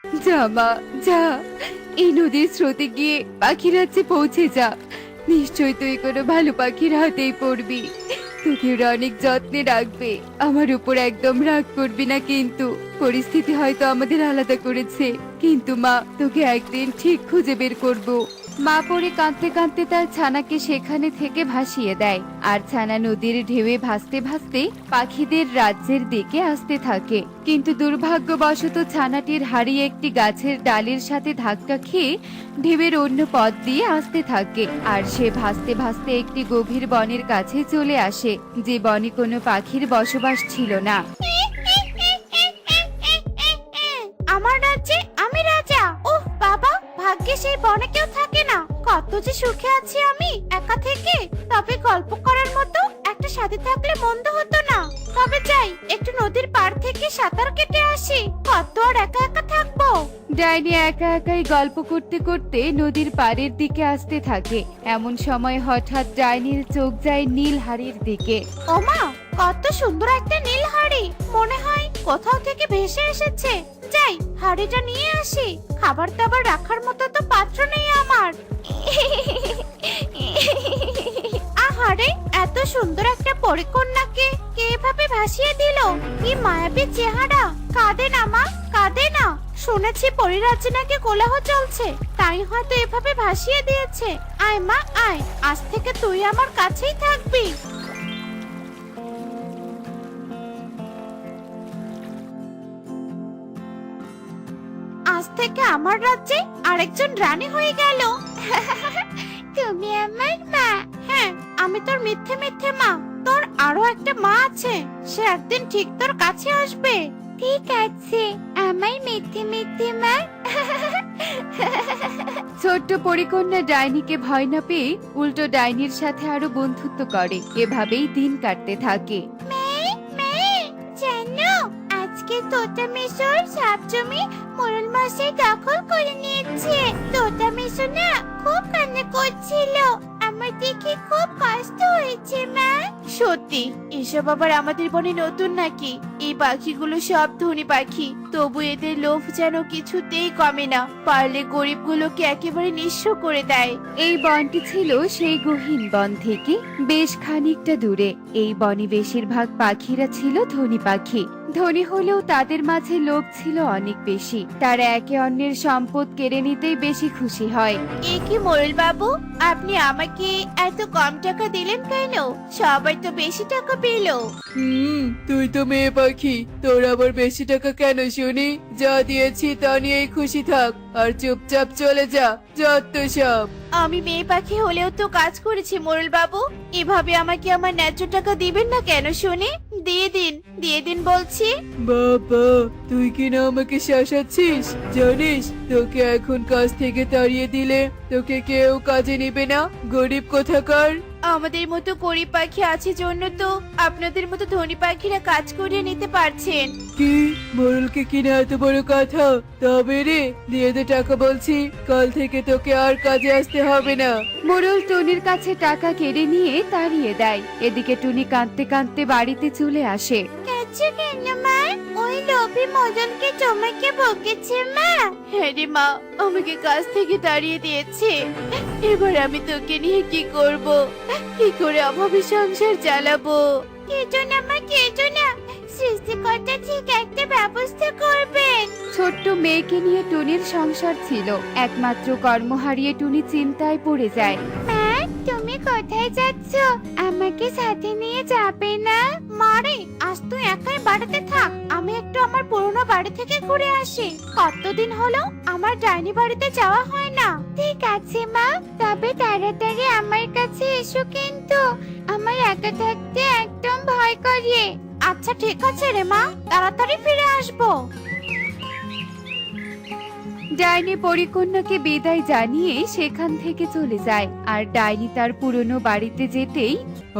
যা মা, যা, এই নদীর স্রোতে গিয়ে পাখির রাজ্যে পৌঁছে যা। নিশ্চয় তুই কোনো ভালো পাখির হাতেই পড়বি। তোকে ওরা অনেক যত্নে রাখবে। আমার উপর একদম রাগ করবি না কিন্তু। পরিস্থিতি হয়তো আমাদের আলাদা করেছে, কিন্তু মা, তোকে একদিন ঠিক খুঁজে বের করব। মা পরে কাঁদতে কাঁদতে তার ছানাকে সেখানে থেকে ভাসিয়ে দেয়, আর ছানা নদীর ঢেউয়ে ভাসতে ভাসতে পাখিদের রাজ্যের দিকে আসতে থাকে। কিন্তু দুর্ভাগ্যবশত ছানাটির হাড়ি একটি গাছের ডালের সাথে ধাক্কা খেয়ে ঢেউয়ের অন্য পথ দিয়ে আসতে থাকে, আর সে ভাসতে ভাসতে একটি গভীর বনের কাছে চলে আসে, যে বনে কোনো পাখির বসবাস ছিল না। আমার রাজ্যে আমি রাজা। ওহ বাবা, ভাগ্যে সেই বনে কেউ থাকে না। কত যে সুখে আছি আমি একা থেকে। তবে গল্প করার মতো একটা সাথী থাকলে মন্দ হতো না। তবে যাই, একটু নদীর পাড় থেকে সাঁতার কেটে আসি। কত আর একা একা থাকবো। ডাইনি একা একাই গল্প করতে করতে নদীর পাড়ের দিকে আসতে থাকে। এমন সময় হঠাৎ ডাইনির চোখ যায় নীল হাড়ির দিকে। ওমা, কত সুন্দর একটা নীল হাড়ি। মনে হয় কোথাও থেকে ভেসে এসেছে। যাই, হাড়িটা নিয়ে আসি। খাবার দাবার রাখার মতো তো পাত্র নেই আমার। আহারে, এত সুন্দর একটা পরিকন্যাকে কে এভাবে ভাসিয়ে দিল? কি মায়াবী চেহারা। কাঁদে না মা, কাঁদে না। শুনেছি পরিরাজ্যে নাকি কোলাহল চলছে, তাই হয়তো এভাবে ভাসিয়ে দিয়েছে। আয় মা আয়, আজ থেকে তুই আমার কাছেই থাকবি। আজ থেকে আমার রাজ্যে আরেকজন রানী হয়ে গেল। তুমি আমার মা? হ্যাঁ, আমি তোর মিথ্যে মিথ্যে মা। তোর আরো একটা মা আছে, সে একদিন ঠিক তোর কাছে আসবে। ঠিক আছে, আমার মিথ্যে মিথ্যে মা। ছোট্ট পরিকন্যা ডাইনিকে ভয় না পেয়ে উল্টো ডাইনির সাথে আরো বন্ধুত্ব করে। এভাবেই দিন কাটতে থাকে। মেয়ে মেয়ে, জানো আজকে তোতা মিশর সাপ জমি মোরল মশাই দখল করে নিয়েছে। তোতা মিশর না খুব কান্না করছিল। আমার দেখে খুব কষ্ট হয়েছে মা। সত্যি, এসব আবার আমাদের বনে নতুন নাকি? এই পাখিগুলো সব ধনী পাখি, তবু এদের লোভ যেন কিছুতেই কমে না। পারলে গরিবগুলোকে একেবারে নিঃস্ব করে দেয়। এই বনটি ছিল সেই গহীন বন থেকে বেশ খানিকটা দূরে। এই বনে বেশিরভাগ পাখিরা ছিল ধনী পাখি। ধনী হলেও তাদের মাঝে লোভ ছিল অনেক বেশি। তারা একে অন্যের সম্পদ কেড়ে নিতেই বেশি খুশি হয়। এ কি মোরল বাবু, আপনি আমাকে এত কম টাকা দিলেন কেন? সবাই তো বেশি টাকা পেল। তুই তো মেয়ে পাখি, তোর আবার বেশি টাকা কেন শুনি? যা দিয়েছি তা নিয়েই খুশি থাক, আর চুপচাপ চলে যা। যত সব। আমি মেয়ে পাখি হলেও তো কাজ করেছি মোরল বাবু। এভাবে আমাকে আমার ন্যায্য টাকা দিবেন না কেন শুনি? দিয়ে দিন বলছি। বাবা, তুই কি না আমাকে শাসাচ্ছিস? জানিস তোকে এখন কাজ থেকে তাড়িয়ে দিলে তোকে কেউ কাজে নেবে না। গরিব কোথাকার। আমাদের মতো গরিব পাখি আছে জন্য তো আপনাদের মতো ধনী পাখিরা কাজ করিয়ে নিতে পারছেন। কি মোরলকে কিনা এত বড় কথা? তবে রে, দিয়ে দে টাকা বলছি। কাল থেকে তোকে আর কাজে আসতে হবে না। মোড়ল টুনির কাছে টাকা কেড়ে নিয়ে তাড়িয়ে দেয়। এদিকে টুনি কাঁদতে কাঁদতে বাড়িতে চলে আসে। কাছে কেন মা? ওই লোভী মদনকে তোমাকে বকেছে মা? হ্যাঁ রে মা, আমাকে কাজ থেকে তাড়িয়ে দিয়েছে। এবার আমি তোকে নিয়ে কি করব? কি করে অভাবে সংসার চালাবো? কেটো না মা, কেটো না। সৃষ্টিকর্তা ঠিক একটা ব্যবস্থা করবেন। ছোট্ট মেয়েকে নিয়ে টুনির সংসার ছিল। একমাত্র কর্ম হারিয়ে টুনি চিন্তায় পড়ে যায়। মা, তুমি কোথায় যাচ্ছ? আমাকে সাথে নিয়ে যাবে না? মারে, আজ তুই একাই বাড়িতে থাক। আমি একটু আমার পুরনো বাড়ি থেকে ঘুরে আসি। কতদিন হলো আমার ডাইনি বাড়িতে যাওয়া হয় না। ঠিক আছে মা, তবে তাড়াতাড়ি আমার কাছে এসো কিন্তু। আমার একা থাকতে একদম ভয় করে। আচ্ছা ঠিক আছে রে মা, তাড়াতাড়ি ফিরে আসবো। ডাইনি পরিকন্যাকে বিদায় জানিয়ে সেখান থেকে চলে যায়। আর ডাইনি তার পুরনো বাড়িতে যেতেই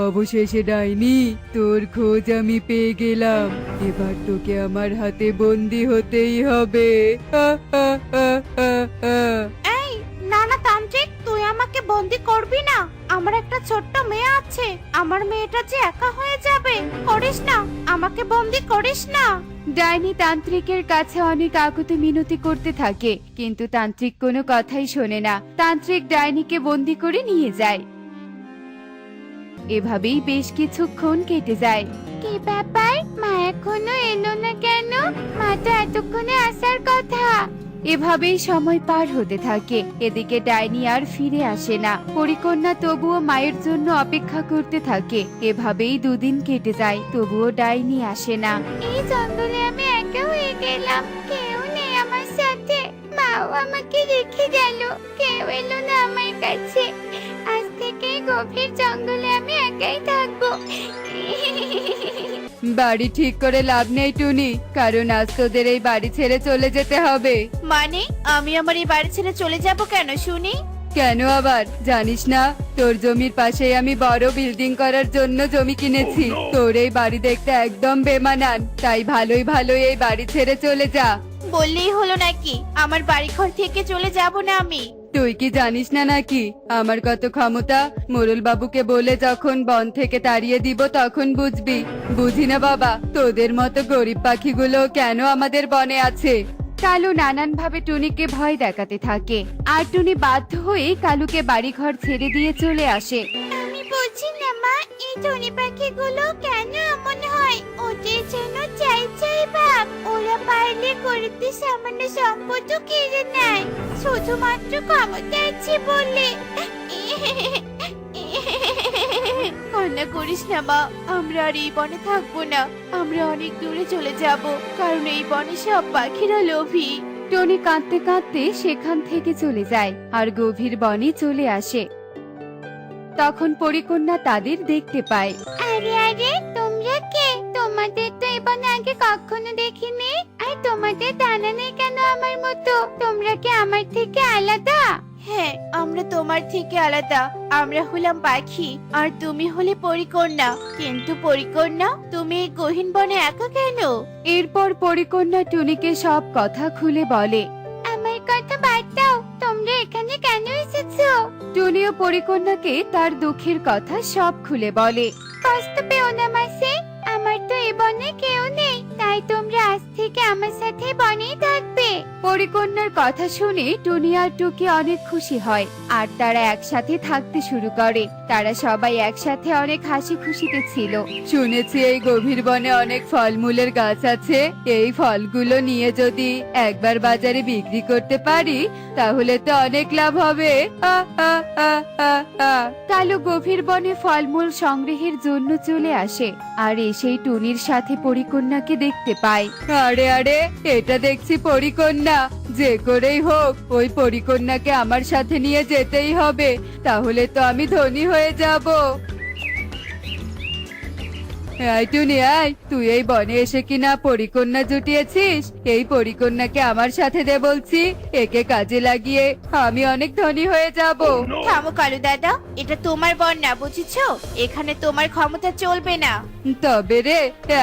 অবশেষে ডাইনি, তোর খোঁজ আমি পেয়ে গেলাম। এবার তোকে আমার হাতে বন্দি হতেই হবে। এই, না না তান্ত্রিক, তান্ত্রিক, তুই আমাকে বন্দি করবি না। আমার একটা ছোট্ট মেয়ে আছে, আমার মেয়েটা যে একা হয়ে যাবে। করিস না, আমাকে বন্দি করিস না। ডাইনি তান্ত্রিকের কাছে অনেক আকুতি মিনতি করতে থাকে, কিন্তু তান্ত্রিক কোনো কথাই শোনে না। তান্ত্রিক ডাইনিকে বন্দি করে নিয়ে যায়। এভাবেই বেশ কিছুক্ষণ কেটে যায়। কি ব্যাপার, মা এখনো এলো না কেন? মা তো এতক্ষণে আসার কথা। এভাবেই সময় পার হতে থাকে। এদিকে ডাইনি আর ফিরে আসে না। পরিকন্যা তবুও মায়ের জন্য অপেক্ষা করতে থাকে। এভাবেই দুদিন কেটে যায়, তবুও ডাইনি আসে না। এই জঙ্গলে আমি একা হয়ে গেলাম, কেউ নেই আমার সাথে। মাও আমাকে রেখে গেল, কেউ এলো না আমার কাছে। আজ থেকে গভীর জঙ্গলে আমি একাই থাকবো। বাড়ি ঠিক করে লাভ নেই টুনি, কারণ আজ তোদের এই বাড়ি ছেড়ে চলে যেতে হবে। মানে আমি আমার এই বাড়ি ছেড়ে চলে যাব কেন শুনি? কেন আবার জানিস না? তোর জমির পাশে আমি বড় বিল্ডিং করার জন্য জমি কিনেছি। তোর এই বাড়ি দেখতে একদম বেমানান, তাই ভালোই ভালোই এই বাড়ি ছেড়ে চলে যা। বললেই হলো নাকি? আমার বাড়ি ঘর থেকে চলে যাব না আমি। তুই কি জানিস না নাকি আমার কত ক্ষমতা? মোরল বাবুকে বলে যখন বন থেকে তাড়িয়ে দিব তখন বুঝবি। বুঝি না বাবা, তোদের মতো গরিব পাখিগুলো কেন আমাদের বনে আছে। কালু নানান ভাবে টুনিকে ভয় দেখাতে থাকে, আর টুনি বাধ্য হয়ে কালুকে বাড়িঘর ছেড়ে দিয়ে চলে আসে। আমি বুঝি না মা, এই ধনী পাখিগুলো কেন এমন হয়? ওদের যেন চাই চাই ভাব। ওরা পারলে গরিবদের সামান্য সম্পদও কেড়ে নেয়, শুধুমাত্র ক্ষমতা আছে বলে। কান্না করিস না মা, আমরা আর এই বনে থাকবো না। আমরা অনেক দূরে চলে যাব, কারণ এই বনে সব পাখিরা লোভী। টনি কাঁদতে কাঁদতে সেখান থেকে চলে যায় আর গভীর বনে চলে আসে। তখন পরিকন্যা তাদের দেখতে পায়। আরে আরে, তোমরা কে? তোমাদের তো এই বনে আগে কখনো দেখিনি। আর তোমাদের ডানা নেই কেন আমার মতো? তোমরা কি আমার থেকে আলাদা? হ্যাঁ, আমরা তোমার থেকে আলাদা। আমরা হলাম পাখি, আর তুমি হলে পরিকন্যা। কিন্তু পরিকন্যা, তুমি এই গহীন বনে একা কেন? এরপর পরিকন্যা টুনিকে সব কথা খুলে বলে। আমার কথা বাদ দাও, তোমরা এখানে কেন এসেছো? টুনিও পরিকন্যাকে তার দুঃখের কথা সব খুলে বলে। কষ্ট পেও না মাসি, আমার তো এই বনে কেউ নেই, তাই তোমরা আজ থেকে আমার সাথে বনেই থাকবে। পরিকন্যার কথা শুনে টুনি আর টুকি অনেক খুশি হয়, আর তারা একসাথে থাকতে শুরু করে। তারা সবাই একসাথে অনেক হাসি খুশিতে ছিল। শুনেছি এই গভীর বনে অনেক ফলমূলের গাছ আছে। এই ফলগুলো নিয়ে যদি একবার বাজারে বিক্রি করতে পারি তাহলে তো অনেক লাভ হবে। কালু গভীর বনে ফলমূল সংগ্রহের জন্য চলে আসে, আর এসেই টুনির সাথে পরিকন্যাকে দেখতে পায়। আরে আরে, এটা দেখছি পরিকন্যা। যে করেই হোক ওই পরিকন্যাকে আমার সাথে নিয়ে যেতেই হবে, তাহলে তো আমি ধনী হয়ে যাব। এই টুনি, আয়, তুই এই বনে এসে কিনা পরিকন্যা জুটিয়েছিস? এই পরিকন্যাকে আমার সাথে দে বলছি, একে কাজে লাগিয়ে আমি অনেক ধনী হয়ে যাব। থামো কালু দাদা, এটা তোমার বন না, বুঝেছো? এখানে তোমার ক্ষমতা চলবে না। তবে রে,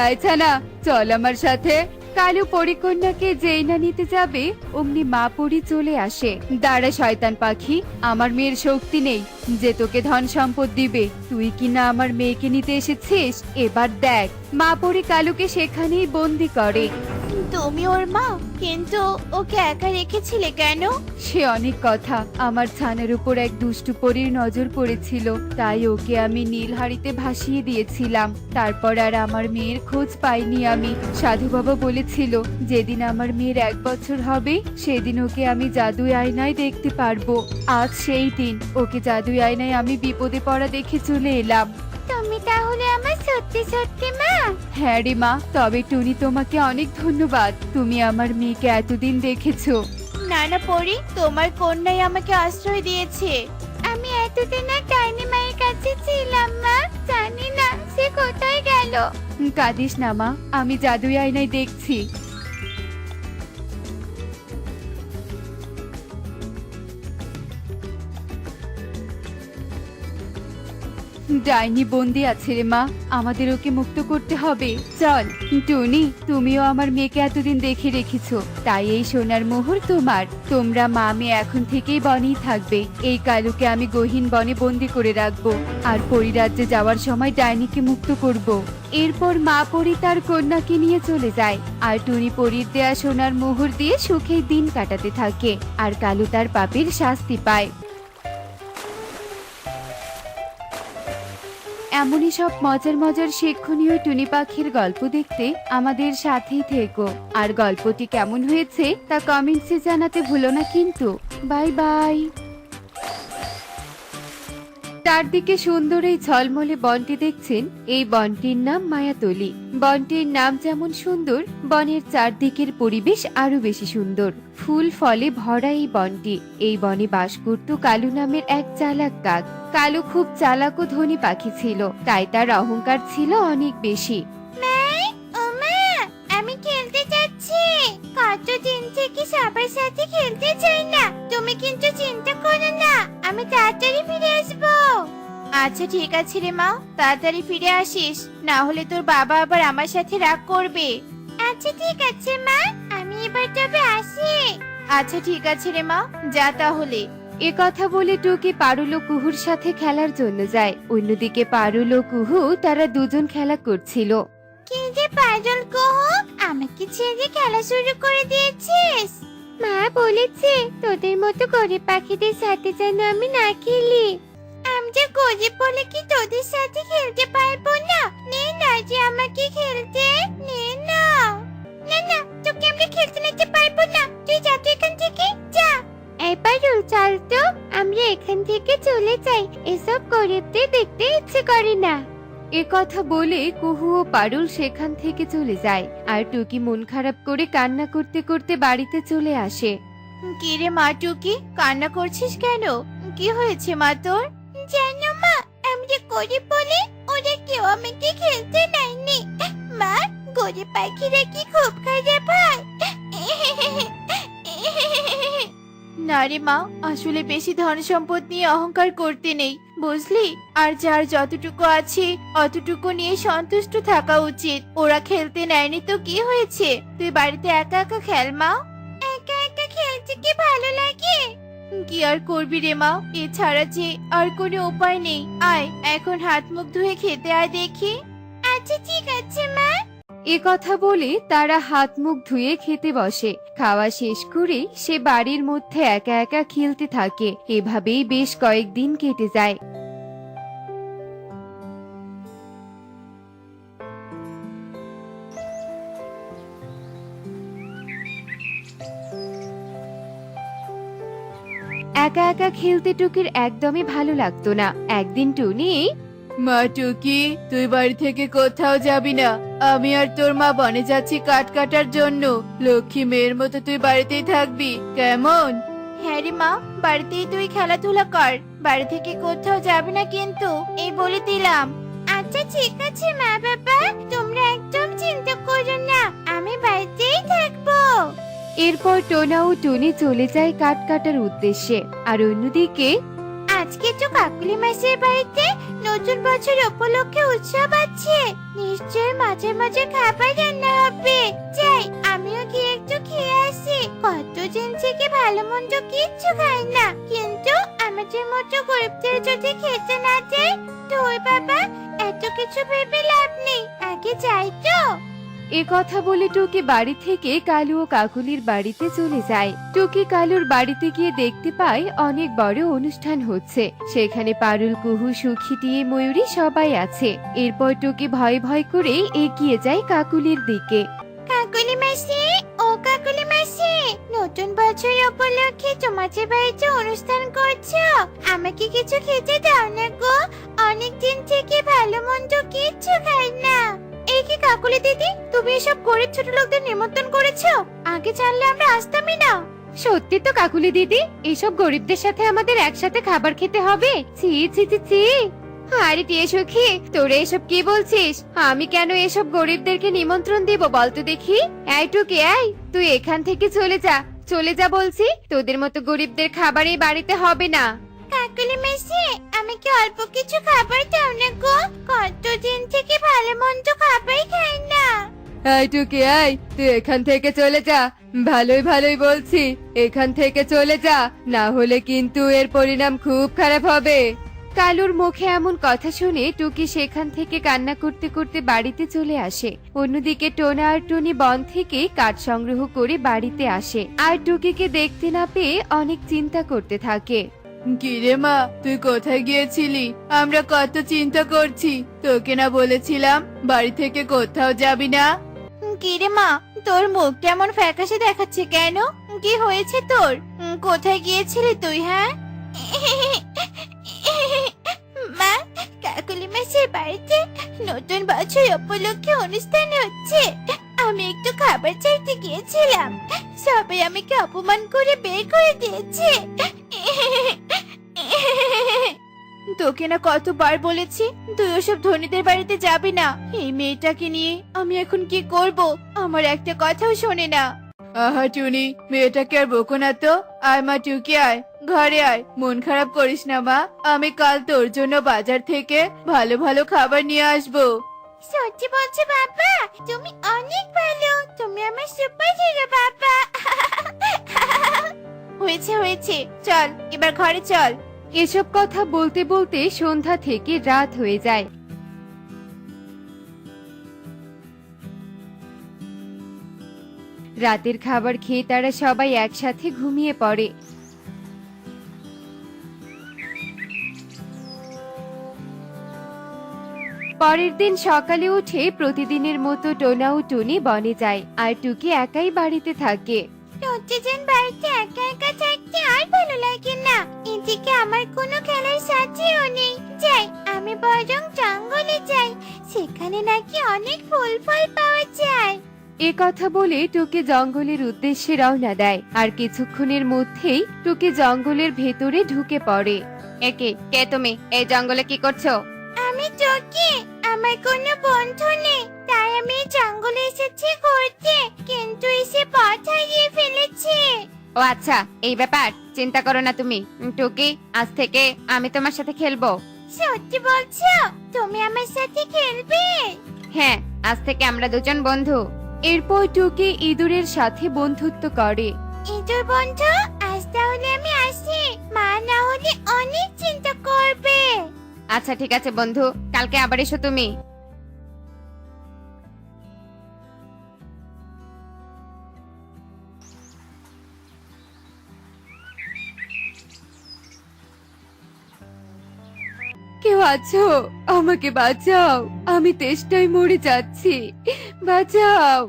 আচ্ছা না, চল আমার সাথে। কালু পরিকন্যাকে যেই না নিতে যাবে অমনি মা পরি চলে আসে। দাঁড়া শয়তান পাখি, আমার মেয়ের শক্তি নেই যে তোকে ধন সম্পদ দিবে। তুই কিনা আমার মেয়েকে নিতে এসেছিস, এবার দেখ। মা পরি কালুকে সেখানেই বন্দি করে। তুমি ওর মা, কিন্তু ওকে একা রেখেছিলে কেন? সে অনেক কথা। আমার ছানার উপর এক দুষ্টু পরীর নজর পড়েছিল, তাই ওকে আমি নীল হাড়িতে ভাসিয়ে দিয়েছিলাম। তারপর আর আমার মেয়ের খোঁজ পাইনি আমি। সাধু বাবা বলেছিল যেদিন আমার মেয়ের 1 বছর হবে সেদিন ওকে আমি জাদুই আয়নায় দেখতে পারবো। আজ সেই দিন। ওকে জাদুই আয়নায় আমি বিপদে পড়া দেখে চলে এলাম। তুমি তাহলে আমার সত্যি সত্যি মা? হ্যাঁ রে মা, তবে টুনি তোমাকে অনেক ধন্যবাদ। তুমি আমার মেয়েকে এতদিন দেখেছো। না না পরি, তোমার কন্যাই আমাকে আশ্রয় দিয়েছে। আমি এতদিন এক ডাইনি মায়ের কাছে ছিলাম মা, জানি না সে কোথায় গেল। কাঁদিস না মা, আমি জাদুই আয়নায় দেখছি। ডাইনি বন্দি আছে রে মা, আমাদের ওকে মুক্ত করতে হবে। চল টুনি, তুমিও আমার মেয়েকে এতদিন দেখে রেখেছো, তাই এই সোনার মোহর তোমার। তোমরা মা মেয়ে এখন থেকেই বনেই থাকবে। এই কালুকে আমি গহীন বনে বন্দি করে রাখবো, আর পরিরাজ্যে যাওয়ার সময় ডাইনিকে মুক্ত করব। এরপর মা পরি তার কন্যাকে নিয়ে চলে যায়, আর টুনি পরীর দেয়া সোনার মোহর দিয়ে সুখে দিন কাটাতে থাকে, আর কালু তার পাপের শাস্তি পায়। এমনই সব মজার মজার শিক্ষণীয় টুনি পাখির গল্প দেখতে আমাদের সাথেই থেকো। আর গল্পটি কেমন হয়েছে তা কমেন্টসে জানাতে ভুলো না কিন্তু। Bye bye. চারদিকে সুন্দর এই ঝলমলে বনটি দেখছেন, এই বনটির নাম মায়াতলি। বনটির নাম যেমন সুন্দর, বনের চারদিকের পরিবেশ আরো বেশি সুন্দর। ফুল ফলে ভরা এই বনটি। এই বনে বাস করত কালু নামের এক চালাক কাক। কালু খুব চালাক ও ধনী পাখি ছিল, তাই তার অহংকার ছিল অনেক বেশি। আমি খেলতে যাচ্ছি। কতদিন থেকে সবার সাথে খেলতে চাই না, তুমি কিন্তু চিন্তা করো না, আমি তাড়াতাড়ি ফিরে আসবো। আচ্ছা ঠিক আছে রে মা, তাড়াতাড়ি ফিরে আসিস, না হলে তোর বাবা আবার আমার সাথে রাগ করবে। আচ্ছা ঠিক আছে মা, আমি এবার তবে আসি। আচ্ছা ঠিক আছে রে মা, যা তাহলে। এ কথা বলে টুকি পারুল ও কুহুর সাথে খেলার জন্য যায়। অন্যদিকে পারুল ও কুহু তারা দুজন খেলা করছিল। কি যে পাগল কুহু, আমাকে ছেড়ে খেলা শুরু করে দিয়েছিস? মা বলেছে তোদের মতো গরিব পাখিদের সাথে যেন আমি না খেলি। আমি যে গরিব বলে কি তোদের সাথে খেলতে পারবো না? নে না যে আমাকে খেলতে, নে না। না না, তোকে আমরা খেলতে নিতে পারবো না, তুই যা তো এখান থেকে, যা। এবার চল তো, আমরা এখান থেকে চলে যাই, এসব গরিবদের দেখতে ইচ্ছে করে না। এ কথা বলে কুহু ও পারুল সেখান থেকে চলে যায়, আর টুকি মন খারাপ করে কান্না করতে করতে বাড়িতে চলে আসে। কি রে মা টুকি, কান্না করছিস কেন? কি হয়েছে মা তোর? জানো মা, আমি যে গরিব বলে ওরা কেউ আমাকে খেলতে নেয়নি। মা, গরিব পাখিরা কি খুব খারাপ হয়? না রে মা, আসলে বেশি ধন সম্পদ নিয়ে অহংকার করতে নেই, বুঝলি? আর যার যতটুকু আছে অতটুকু নিয়ে সন্তুষ্ট থাকা উচিত। ওরা খেলতে নেয়নি তো কি হয়েছে, তুই বাড়িতে একা একা খেল মা। একা একা খেলতে কি ভালো লাগে? কি আর করবি রে মা, এছাড়া যে আর কোনো উপায় নেই। আয় এখন হাত মুখ ধুয়ে খেতে আয় দেখি। আচ্ছা ঠিক আছে মা। এ কথা বলে তারা হাত মুখ ধুয়ে খেতে বসে। খাওয়া শেষ করে সে বাড়ির মধ্যে একা একা খেলতে থাকে। এভাবেই বেশ কয়েকদিন কেটে যায়। একা একা খেলতে টুকির একদমই ভালো লাগতো না। একদিন টুনি, মা টুকি, তুই বাড়ি থেকে কোথাও যাবি না। আমি আর তোর মা বনে যাচ্ছি কাঠ কাটার জন্য। লক্ষ্মী মেয়ের মতো তুই বাড়িতেই থাকবি, কেমন? হ্যাঁ রে মা, বাড়িতেই তুই খেলাধুলা কর, বাড়ি থেকে কোথাও যাবে না কিন্তু, এই বলে দিলাম। আচ্ছা ঠিক আছে মা বাবা, তোমরা একদম চিন্তা করো না, আমি বাড়িতেই থাকবো। এরপর টোনা ও টুনি চলে যায় কাঠ কাটার উদ্দেশ্যে। আর অন্যদিকে আজকে তো কাকুলি মাসির বাড়িতে নতুন বছর উপলক্ষে উৎসব আছে, নিশ্চয়ই মজার মজার খাবার রান্না হবে। যাই, আমিও গিয়ে একটু খেয়ে আসি। কতদিন থেকে ভালো মন্দ কিচ্ছু খাই না, কিন্তু আমাদের মতো গরিবদের যদি খেতে না দেয়, তো ওই বাবা, এত কিছু ভেবে লাভ নেই, আগে যাই তো। এ কথা বলে টুকি বাড়ি থেকে কালু ও কাকুলির বাড়িতে চলে যায়। টুকি কালুর বাড়িতে গিয়ে দেখতে পায় অনেক বড় অনুষ্ঠান হচ্ছে। সেখানে পারুল, কুহু, সুখী, টিয়ে, ময়ূরী সবাই আছে। এরপর টুকি ভয় ভয় করে এগিয়ে যায় কাকুলির দিকে। কাকুলি মাসি, ও কাকুলি মাসি, নতুন বছর উপলক্ষে তোমাদের বাড়িতে অনুষ্ঠান করছো, আমাকে কিছু খেতে দাও না গো, অনেকদিন থেকে ভালো মন্দ কিচ্ছু খাই না। এই কি কাকুলি দিদি, তুমি এসব গরিব ছোট লোকদের নিমন্ত্রণ করেছো? আগে জানলে আমরা আসতামই না। সত্যি তো কাকুলি দিদি, এসব গরিবদের সাথে আমাদের একসাথে খাবার খেতে হবে? ছি ছি ছি ছি। আরে টিয়ে সুখী, তোরা এসব কি বলছিস? আমি কেন এসব গরিবদেরকে নিমন্ত্রণ দিব বলতো দেখি? এই টুকি, এই তুই এখান থেকে চলে যা, চলে যা বলছি। তোদের মতো গরিবদের খাবার এই বাড়িতে হবে না। কাকুলি মাসি, আমাকে অল্প কিছু খাবার দাও না গো। কতদিন থেকে ভালো মন্দ খাবারই খাই না। এই টুকি, এই তুই এখান থেকে চলে যা। ভালোই ভালোই বলছি, এখান থেকে চলে যা, না হলে কিন্তু এর পরিণাম খুব খারাপ হবে। কালুর মুখে এমন কথা শুনে টুকি সেখান থেকে কান্না করতে করতে বাড়িতে চলে আসে। অন্যদিকে টোনা আর টুনি বন থেকে কাঠ সংগ্রহ করে বাড়িতে আসে, আর টুকিকে দেখতে না পেয়ে অনেক চিন্তা করতে থাকে। কিরে মা, তুই কোথায় গিয়েছিলি? আমরা কত চিন্তা করছি, তোকে না বলেছিলাম বাড়ি থেকে কোথাও যাবি না? কি রে মা, তোর মুখ কেমন ফ্যাকাশে দেখাচ্ছে কেন? কি হয়েছে তোর? কোথায় গিয়েছিলি তুই? হ্যাঁ মা, কাকুলি মাসির বাড়িতে নতুন বছর উপলক্ষে অনুষ্ঠান হচ্ছে। আমি একটু খাবার চাইতে গিয়েছিলাম, সবাই আমাকে অপমান করে বের করে দিয়েছে। তোকে না কতবার বলেছি তুই ওসব ধনীদের বাড়িতে যাবি না। এই মেয়েটাকে নিয়ে আমি এখন কি করব? আমার একটা কথাও শোনে না। আহা টুনি, মেয়েটাকে আর বকো না তো। আয় মা টুকি, আয় ঘরে আয়। মন খারাপ করিস না মা, আমি কাল তোর জন্য বাজার থেকে ভালো ভালো খাবার নিয়ে আসবো। সত্যি বলছো বাবা? তুমি অনেক ভালো, তুমি আমার সুপার হিরো বাবা। হয়েছে হয়েছে, চল এবার ঘরে চল। এসব কথা বলতে বলতে সন্ধ্যা থেকে রাত হয়ে যায়। রাতের খাবার খেয়ে তারা সবাই একসাথে ঘুমিয়ে পড়ে। পরের দিন সকালে উঠে প্রতিদিনের মতো টোনা ও টুনি বনে যায়, আর টুকি একাই বাড়িতে থাকে। প্রতিদিন বাড়িতে একা একা থাকতে আর ভালো লাগে না। এদিকে আমার কোনো খেলার সাথীও নেই। যাই, আমি বরং জঙ্গলে যাই, সেখানে নাকি অনেক ফুল ফল পাওয়া যায়। এ কথা বলে টুকি জঙ্গলের উদ্দেশ্যে রওনা দেয়, আর কিছুক্ষণের মধ্যেই টুকি জঙ্গলের ভেতরে ঢুকে পড়ে। কে তুমি? এই জঙ্গলে কি করছো? আমি টকি, আমার কোনো বন্ধু নেই, তাই আমি এই জঙ্গলে এসেছি ঘুরতে, কিন্তু এসে পথ হারিয়ে ফেলেছি। ও আচ্ছা, এই ব্যাপার। চিন্তা করো না তুমি টুকি, আজ থেকে আমি তোমার সাথে খেলবো। সত্যি বলছো? তুমি আমার সাথে খেলবে? হ্যাঁ, আজ থেকে আমরা দুজন বন্ধু। এরপর টুকি ইঁদুরের সাথে বন্ধুত্ব করে। ইঁদুর বন্ধু, আজ তাহলে আমি আসি, মা না হলে অনেক চিন্তা করবে। আচ্ছা ঠিক আছে বন্ধু, কালকে আবার এসো তুমি। কেউ আছো? আমাকে বাঁচাও, আমি তেষ্টায় মরে যাচ্ছি, বাঁচাও।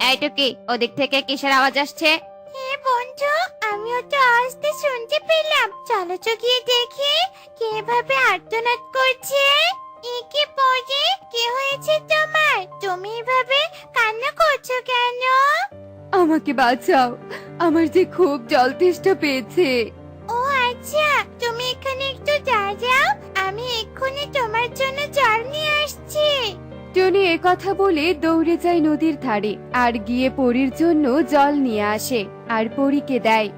এই টুকি, ওদিক থেকে কিসের আওয়াজ আসছে? হে বন্ধু, আমিও তো আওয়াজটা শুনতে পেলাম। চলো তো গিয়ে দেখি কে এভাবে আর্তনাদ করছে। একে পড়ে, কি হয়েছে তোমার? তুমি এভাবে কান্না করছো কেন? আমাকে বাঁচাও, আমার যে খুব জল তেষ্টা পেয়েছে। ও আচ্ছা, তুমি এখানে একটু দাঁড়াও, আমি এক্ষুনি তোমার জন্য জল নিয়ে আসছি। টনি এ কথা বলে দৌড়ে যায় নদীর ধারে, আর গিয়ে পরীর জন্য জল নিয়ে আসে আর পরীকে দেয়।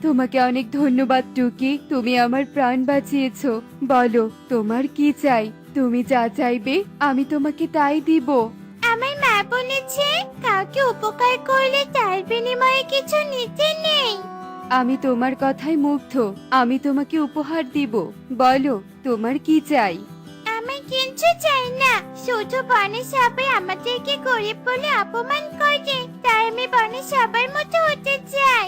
তোমাকে অনেক ধন্যবাদ টুকি, তুমি আমার প্রাণ বাঁচিয়েছো। বলো তোমার কি চাই? তুমি যা চাইবে আমি তোমাকে তাই দিব। আমার মা বলেছে কাউকে উপকার করলে তার বিনিময়ে কিছু নিতে নেই। আমি তোমার কথায় মুগ্ধ, আমি তোমাকে উপহার দিব। বলো তোমার কি চাই? আমি কিচ্ছু চাই না, শুধু বনে সবাই আমাদেরকে গরিব বলে অপমান করে, তাই আমি বনে সবার মতো হতে চাই।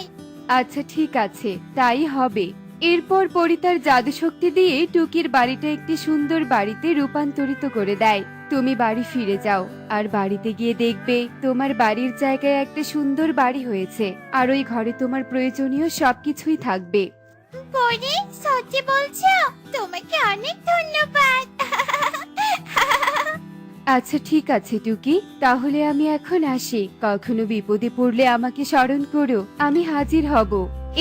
আচ্ছা ঠিক আছে, তাই হবে। এরপর পরি তার জাদু শক্তি দিয়ে টুকির বাড়িটা একটি সুন্দর বাড়িতে রূপান্তরিত করে দেয়। তুমি বাড়ি ফিরে যাও, আর বাড়িতে গিয়ে দেখবে তোমার বাড়ির জায়গায় একটা সুন্দর বাড়ি হয়েছে, আর ওই ঘরে তোমার প্রয়োজনীয় সবকিছুই থাকবে। পরি, সত্যি বলছো? তোমাকে অনেক ধন্যবাদ। আচ্ছা ঠিক আছে টুকি, তাহলে আমি এখন আসি। কখনো বিপদে পড়লে আমাকে স্মরণ করো, আমি হাজির হব।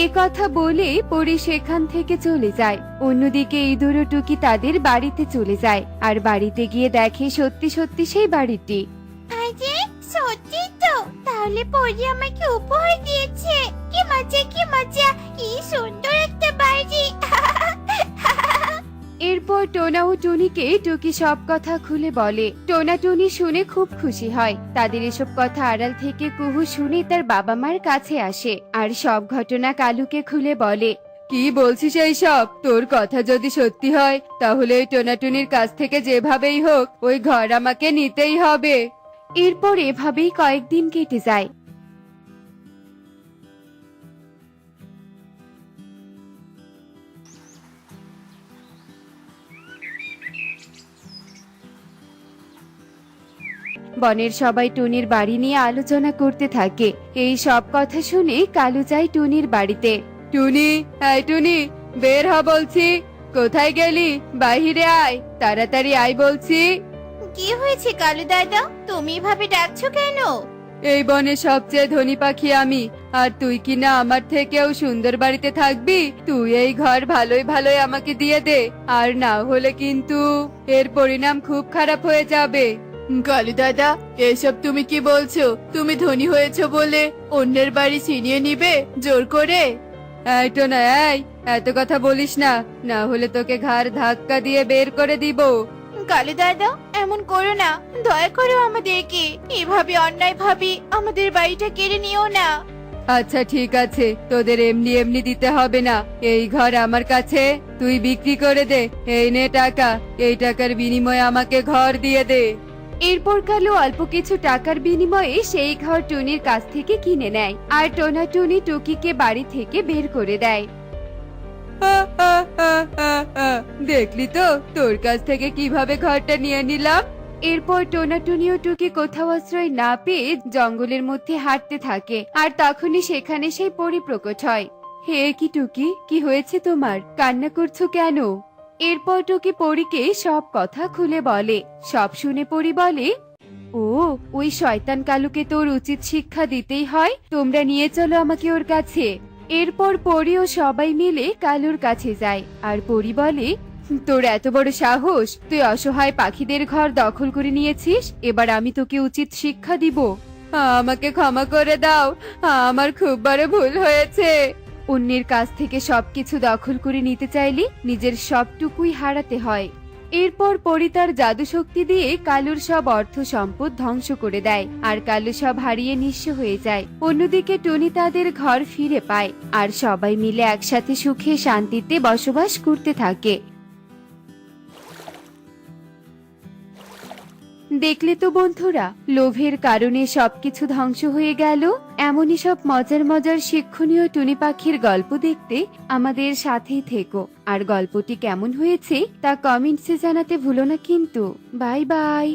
এ কথা বলে পরি সেখান থেকে চলে যায়। অন্যদিকে ইঁদুর ও টুকি তাদের বাড়িতে চলে যায়, আর বাড়িতে গিয়ে দেখে সত্যি সত্যি সেই বাড়িটি। আরে সত্যি তো, তাহলে পরি আমাকে উপহার দিয়েছে। কি মজা কি মজা, কি সুন্দর একটা বাড়ি। এরপর টোনা ও টুনিকে টুকি সব কথা খুলে বলে। টোনা টুনি শুনে খুব খুশি হয়। তাদের এসব কথা আড়াল থেকে কুহু শুনে তার বাবা মার কাছে আসে আর সব ঘটনা কালুকে খুলে বলে। কি বলছিস এইসব? তোর কথা যদি সত্যি হয় তাহলে ওই টোনাটুনির কাছ থেকে যেভাবেই হোক ওই ঘর আমাকে নিতেই হবে। এরপর এভাবেই কয়েকদিন কেটে যায়। বনের সবাই টুনির বাড়ি নিয়ে আলোচনা করতে থাকে। এই সব কথা শুনে কালু যায় টুনির বাড়িতে। টুনি, এই টুনি, বের হ বলছি। কোথায় গেলি? বাহিরে আয়, তাড়াতাড়ি আয় বলছি। কি হয়েছে কালু দাদা, তুমি এভাবে ডাকছো কেন? এই বনে সবচেয়ে ধনী পাখি আমি, আর তুই কি না আমার থেকেও সুন্দর বাড়িতে থাকবি? তুই এই ঘর ভালোই ভালোই আমাকে দিয়ে দে, আর না হলে কিন্তু এর পরিণাম খুব খারাপ হয়ে যাবে। কালু দাদা, এসব তুমি কি বলছো? তুমি ধনী হয়েছো বলে অন্যের বাড়ি ছিনিয়ে নিবে জোর করে? এই টোনা, এই এত কথা বলিস না, না হলে তোকে ঘাড় ধাক্কা দিয়ে বের করে দিব। কালু দাদা, এমন করো না, দয়া করো আমাদেরকে, এভাবে অন্যায় ভাবে আমাদের বাড়িটা কেড়ে নিও না। আচ্ছা ঠিক আছে, তোদের এমনি এমনি দিতে হবে না। এই ঘর আমার কাছে, তুই বিক্রি করে দে। এই নে টাকা, এই টাকার বিনিময়ে আমাকে ঘর দিয়ে দে। এরপর কালু অল্প কিছু টাকার বিনিময়ে সেই ঘর টুনির কাছ থেকে কিনে নেয় আর টোনা টুনি টুকিকে বাড়ি থেকে বের করে দেয়। দেখলি তো তোর কাছ থেকে কিভাবে ঘরটা নিয়ে নিলাম। এরপর টোনা টুনি ও টুকি কোথাও আশ্রয় না পেয়ে জঙ্গলের মধ্যে হাঁটতে থাকে আর তখনই সেখানে সেই পরী প্রকট হয়। হে কি টুকি, কি হয়েছে তোমার? কান্না করছো কেন? এরপর টুকি পরীকে সব কথা খুলে বলে। সব শুনে পরী বলে, ও ওই শয়তান কালুকে তোর উচিত শিক্ষা দিতেই হয়। তোমরা নিয়ে চলো আমাকে ওর কাছে। এরপর পরী ও সবাই মিলে কালুর কাছে যায় আর পরী বলে, তোর এত বড় সাহস, তুই অসহায় পাখিদের ঘর দখল করে নিয়েছিস। এবার আমি তোকে উচিত শিক্ষা দিব। আমাকে ক্ষমা করে দাও, আমার খুব বড় ভুল হয়েছে। অন্যের কাছ থেকে সবকিছু দখল করে নিতে চাইলে নিজের সবটুকুই হারাতে হয়। এরপর পরী তার জাদু শক্তি দিয়ে কালুর সব অর্থ সম্পদ ধ্বংস করে দেয় আর কালু সব হারিয়ে নিঃস্ব হয়ে যায়। অন্যদিকে টুনি তাদের ঘর ফিরে পায় আর সবাই মিলে একসাথে সুখে শান্তিতে বসবাস করতে থাকে। দেখলে তো বন্ধুরা, লোভের কারণে সবকিছু ধ্বংস হয়ে গেল। এমনই সব মজার মজার শিক্ষণীয় টুনি পাখির গল্প দেখতে আমাদের সাথেই থেকো। আর গল্পটি কেমন হয়েছে তা কমেন্টসে জানাতে ভুলো না কিন্তু। Bye bye.